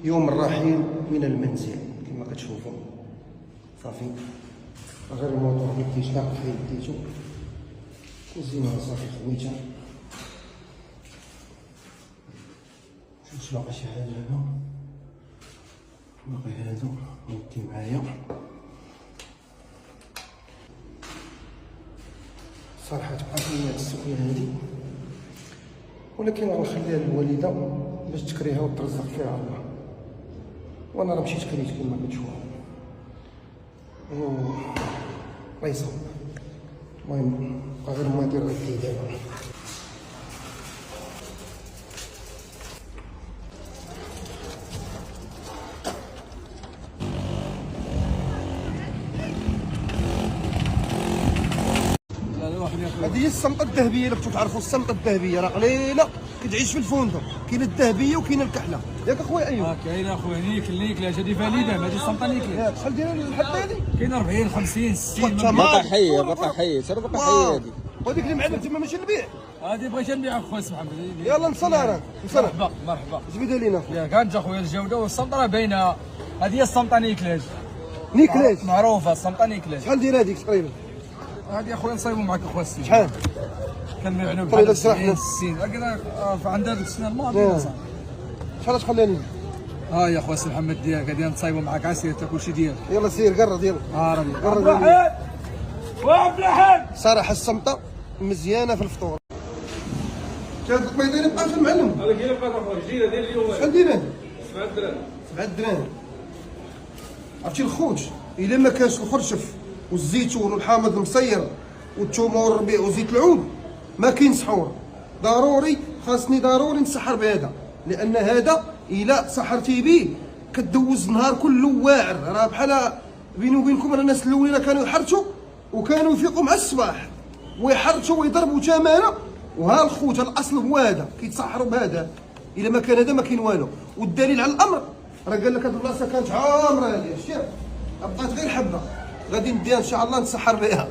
يوم الرحيل من المنزل كما كتشوفوا. صافي غير الموطور اللي كيشتاق في يديتو وزينها صافي خويتها. شوف باقي شي حاجه هنا، باقي هادو ودي معايا. صراحه تبقى فيا هاد السقيه هادي، ولكن غنخليها للوالده باش تكريها وترزق فيها الله. وانا راه مشيت كريت كما كتشوفوا. الله يصوب. المهم غير ما ندير غير دابا. هذه هي السمطه الذهبيه. الا كنتو تعرفوا السمطه الذهبيه راه قليله كتعيش في الفندق. كاينه الذهبيه وكاينه الكحله، ياك اخويا ايوب؟ كاينه اخويا نيكل هذه فاليده، هذه السمطه نيكل. شحال دايره الحبه هذه؟ كاينه 40 50 60. بقى حيه ترى حيه هذه. وهذيك اللي معنا تما ماشي البيع. هذه بغيت نبيع اخويا سي محمد. يلا نصل انا نصل. مرحبا زبيدها لينا يا كانت اخويا الجوده والسمطه راه باينه. هذه هي السمطه نيكل. نيكلاش معروفه السمطه نيكل. شحال دايره هذيك تقريبا؟ هذه اخويا نصايبوا معك اخويا السي. شحال؟ كنبيعوا طيب، بحال شرحنا. 60 هكذا عند هذيك السنه الماضيه. شحال تخليها لنا؟ ها يا اخويا سي محمد ديالك غادي نصايبوا معك عسير تاكل شي ديالك. يلا سير قرب يلا. راه قرب وعبد الرحيم. صراحه السمطه مزيانه في الفطور. شحال القبيضين بقى في المعلم؟ هذا كاين بقى اخويا جديده ديال اليوم. شحال دايره؟ 7 دراهم. 7 دراهم. عرفتي الخوت الا ما كانش الخرشف والزيتون والحامض المصير والثومه والربيع وزيت العود ما كاين سحور. ضروري خاصني ضروري نسحر بهذا، لان هذا الا سحرتي به كدوز النهار كله واعر. راه بحال بيني وبينكم انا الناس الاولين كانوا يحرتوا وكانوا يفيقوا مع الصباح ويحرتوا ويضربوا تماره. وها الخوت الاصل هو هذا، كيتسحروا بهذا. الا ما كان هذا ما كاين والو. والدليل على الامر راه قال لك هاد البلاصه كانت عامره هذه. شتي بقات غير حبه، غادي نديها ان شاء الله نتسحر بها.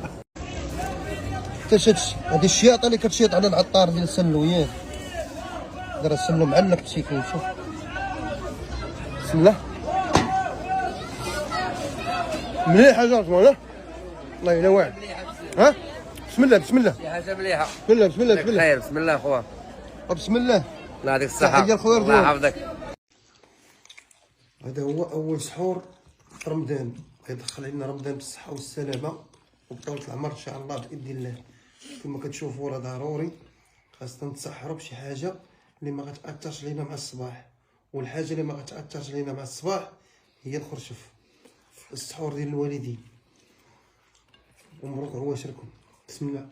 تشتش هذه الشياطه اللي كتشيط على العطار ديال السلويات. دار السلو معلق بسيكين. شوف بسم الله مليحه جات ولا والله الا واعر. ها بسم الله بسم الله. شي حاجه مليحه. بسم الله بسم الله بسم الله. خير بسم الله خويا. بسم الله. الله يعطيك الصحه. تحيه خويا الله يحفظك. هذا هو اول سحور في رمضان. يدخل علينا رمضان بالصحه والسلامه وبطولة العمر ان شاء الله باذن الله. كما كتشوفوا راه ضروري خاصنا نتسحروا بشي حاجه اللي ما غتاثرش لينا مع الصباح. والحاجه اللي ما غتاثرش لينا مع الصباح هي الخرشف. السحور ديال الوالدين. ومبروك عواشركم. بسم الله.